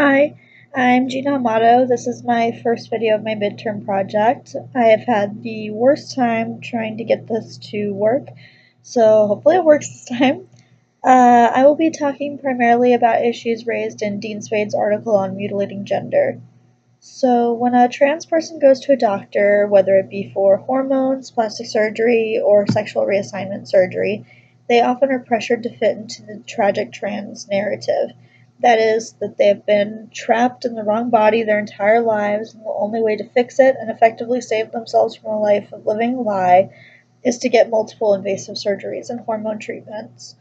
Hi, I'm Gina Amato. This is my first video of my midterm project. I have had the worst time trying to get this to work, so hopefully it works this time. I will be talking primarily about issues raised in Dean Spade's article on mutilating gender. So, when a trans person goes to a doctor, whether it be for hormones, plastic surgery, or sexual reassignment surgery, they often are pressured to fit into the tragic trans narrative. That is, that they have been trapped in the wrong body their entire lives, and the only way to fix it and effectively save themselves from a life of living lie is to get multiple invasive surgeries and hormone treatments.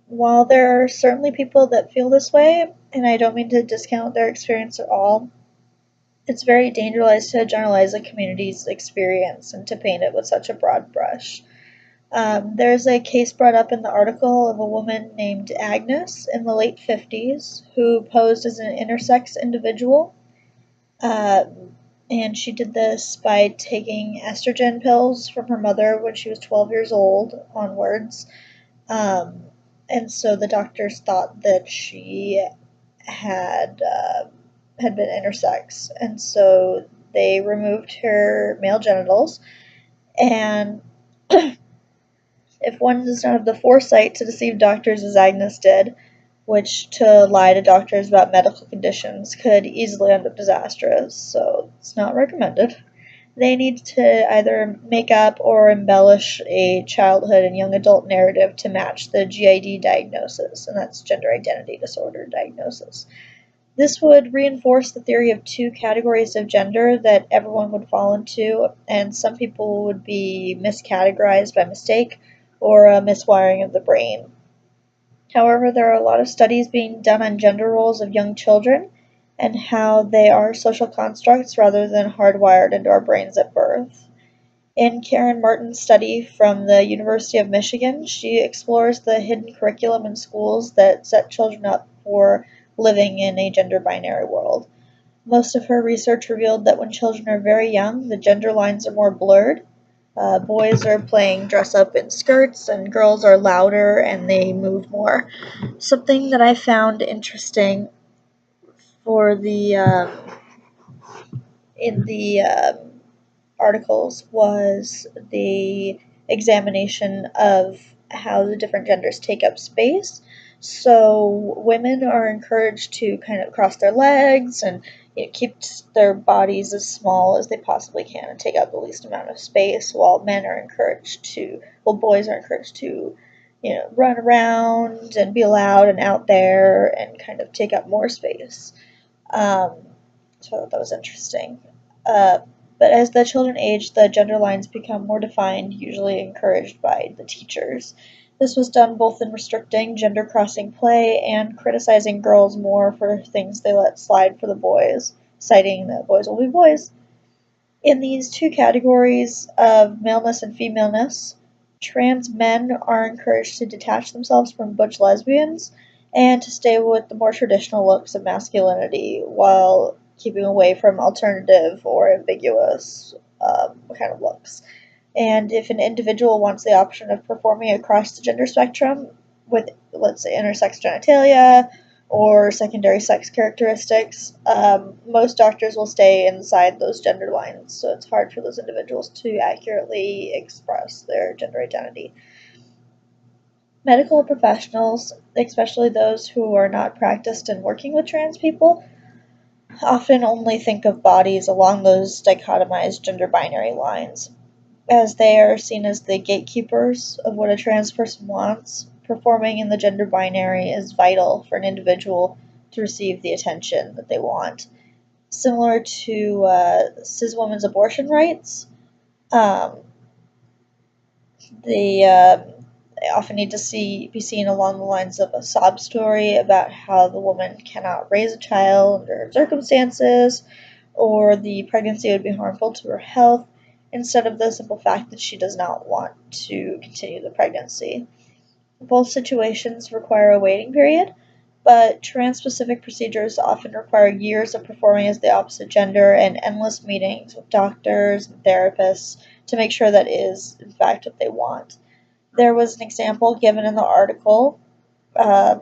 While there are certainly people that feel this way, and I don't mean to discount their experience at all, it's very dangerous to generalize a community's experience and to paint it with such a broad brush. There's a case brought up in the article of a woman named Agnes in the late 50s who posed as an intersex individual. Uh, and she did this by taking estrogen pills from her mother when she was 12 years old onwards. Um, and so the doctors thought that she had had been intersex, and so they removed her male genitals. And if one does not have the foresight to deceive doctors as Agnes did, which to lie to doctors about medical conditions could easily end up disastrous, so it's not recommended. They need to either make up or embellish a childhood and young adult narrative to match the GID diagnosis, and that's gender identity disorder diagnosis. This would reinforce the theory of two categories of gender that everyone would fall into, and some people would be miscategorized by mistake or a miswiring of the brain. However, there are a lot of studies being done on gender roles of young children and how they are social constructs rather than hardwired into our brains at birth. In Karen Martin's study from the University of Michigan, she explores the hidden curriculum in schools that set children up for living in a gender binary world. Most of her research revealed that when children are very young, the gender lines are more blurred. Boys are playing dress up in skirts, and girls are louder and they move more. Something that I found interesting for the in the articles was the examination of how the different genders take up space. So women are encouraged to kind of cross their legs and keep their bodies as small as they possibly can and take up the least amount of space, while boys are encouraged to, run around and be loud and out there and kind of take up more space. Um, so I thought that was interesting. Uh, but as the children age, the gender lines become more defined, usually encouraged by the teachers. This was done both in restricting gender crossing play and criticizing girls more for things they let slide for the boys, citing that boys will be boys. In these two categories of maleness and femaleness, trans men are encouraged to detach themselves from butch lesbians and to stay with the more traditional looks of masculinity while keeping away from alternative or ambiguous kind of looks. And if an individual wants the option of performing across the gender spectrum with, let's say, intersex genitalia or secondary sex characteristics, most doctors will stay inside those gender lines, so it's hard for those individuals to accurately express their gender identity. Medical professionals, especially those who are not practiced in working with trans people, often only think of bodies along those dichotomized gender binary lines, as they are seen as the gatekeepers of what a trans person wants. Performing in the gender binary is vital for an individual to receive the attention that they want. Similar to cis women's abortion rights, um, they often need to be seen along the lines of a sob story about how the woman cannot raise a child under circumstances, or the pregnancy would be harmful to her health, instead of the simple fact that she does not want to continue the pregnancy. Both situations require a waiting period, but trans-specific procedures often require years of performing as the opposite gender and endless meetings with doctors and therapists to make sure that is, in fact, what they want. There was an example given in the article uh,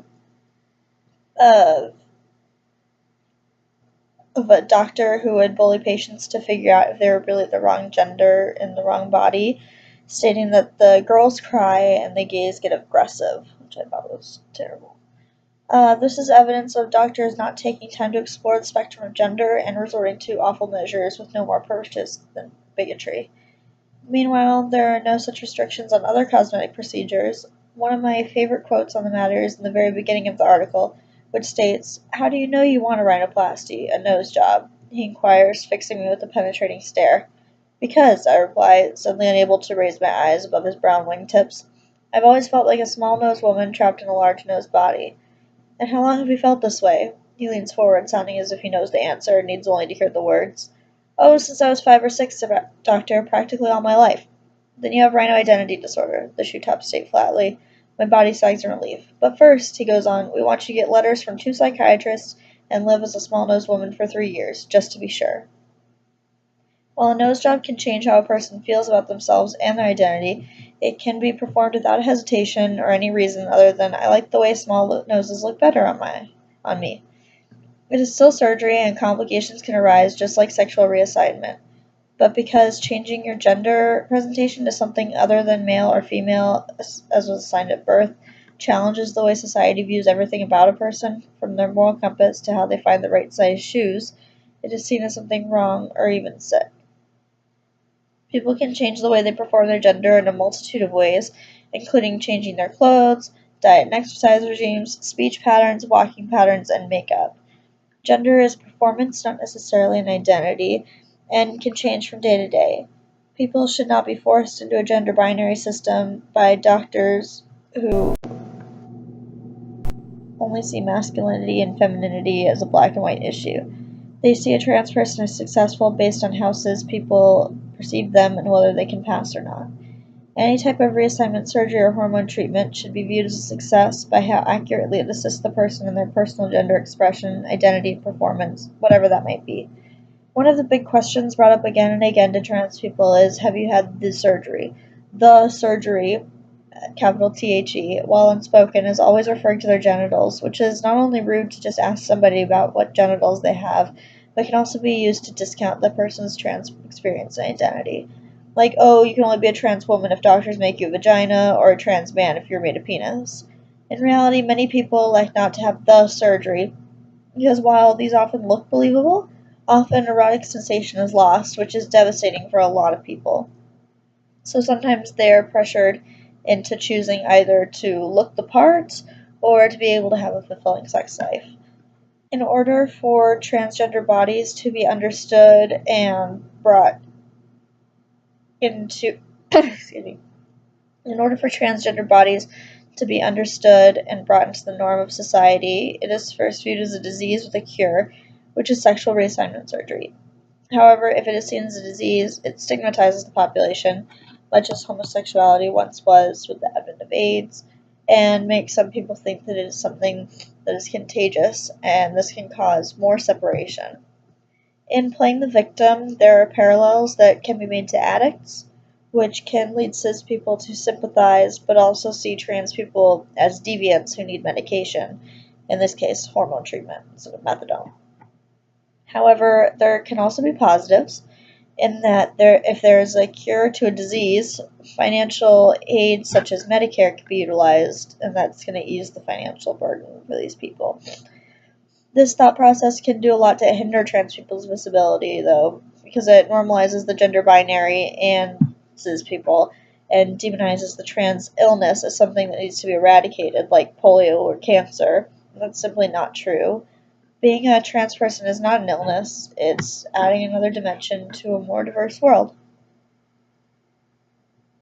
of of a doctor who would bully patients to figure out if they were really the wrong gender in the wrong body, stating that the girls cry and the gays get aggressive, which I thought was terrible. This is evidence of doctors not taking time to explore the spectrum of gender and resorting to awful measures with no more purpose than bigotry. Meanwhile, there are no such restrictions on other cosmetic procedures. One of my favorite quotes on the matter is in the very beginning of the article, which states, "How do you know you want a rhinoplasty, a nose job?" he inquires, fixing me with a penetrating stare. "Because," I reply, suddenly unable to raise my eyes above his brown wingtips. "I've always felt like a small-nosed woman trapped in a large-nosed body." "And how long have you felt this way?" He leans forward, sounding as if he knows the answer and needs only to hear the words. "Oh, since I was 5 or 6, doctor, practically all my life." "Then you have rhino identity disorder," the shoe top states flatly. My body sags in relief. "But first," he goes on, "we want you to get letters from 2 psychiatrists and live as a small-nosed woman for 3 years, just to be sure." While a nose job can change how a person feels about themselves and their identity, it can be performed without hesitation or any reason other than "I like the way small noses look better on me." It is still surgery, and complications can arise just like sexual reassignment. But because changing your gender presentation to something other than male or female, as was assigned at birth, challenges the way society views everything about a person, from their moral compass to how they find the right size shoes, it is seen as something wrong or even sick. People can change the way they perform their gender in a multitude of ways, including changing their clothes, diet and exercise regimes, speech patterns, walking patterns, and makeup. Gender is performance, not necessarily an identity, and can change from day to day. People should not be forced into a gender binary system by doctors who only see masculinity and femininity as a black and white issue. They see a trans person as successful based on how cis people perceive them and whether they can pass or not. Any type of reassignment surgery or hormone treatment should be viewed as a success by how accurately it assists the person in their personal gender expression, identity, and performance, whatever that might be. One of the big questions brought up again and again to trans people is, have you had the surgery? The surgery, capital THE, while unspoken, is always referring to their genitals, which is not only rude to just ask somebody about what genitals they have, but can also be used to discount the person's trans experience and identity. Like, oh, you can only be a trans woman if doctors make you a vagina, or a trans man if you're made a penis. In reality, many people like not to have the surgery, because while these often look believable, often erotic sensation is lost, which is devastating for a lot of people. So sometimes they are pressured into choosing either to look the part or to be able to have a fulfilling sex life. In order for transgender bodies to be understood and brought into excuse me, in order for transgender bodies to be understood and brought into the norm of society, it is first viewed as a disease with a cure, which is sexual reassignment surgery. However, if it is seen as a disease, it stigmatizes the population, much as homosexuality once was with the advent of AIDS, and makes some people think that it is something that is contagious, and this can cause more separation. In playing the victim, there are parallels that can be made to addicts, which can lead cis people to sympathize but also see trans people as deviants who need medication, in this case, hormone treatment instead of methadone. However, there can also be positives in that if there is a cure to a disease, financial aid such as Medicare can be utilized, and that's going to ease the financial burden for these people. This thought process can do a lot to hinder trans people's visibility, though, because it normalizes the gender binary and cis people and demonizes the trans illness as something that needs to be eradicated, like polio or cancer. That's simply not true. Being a trans person is not an illness, it's adding another dimension to a more diverse world.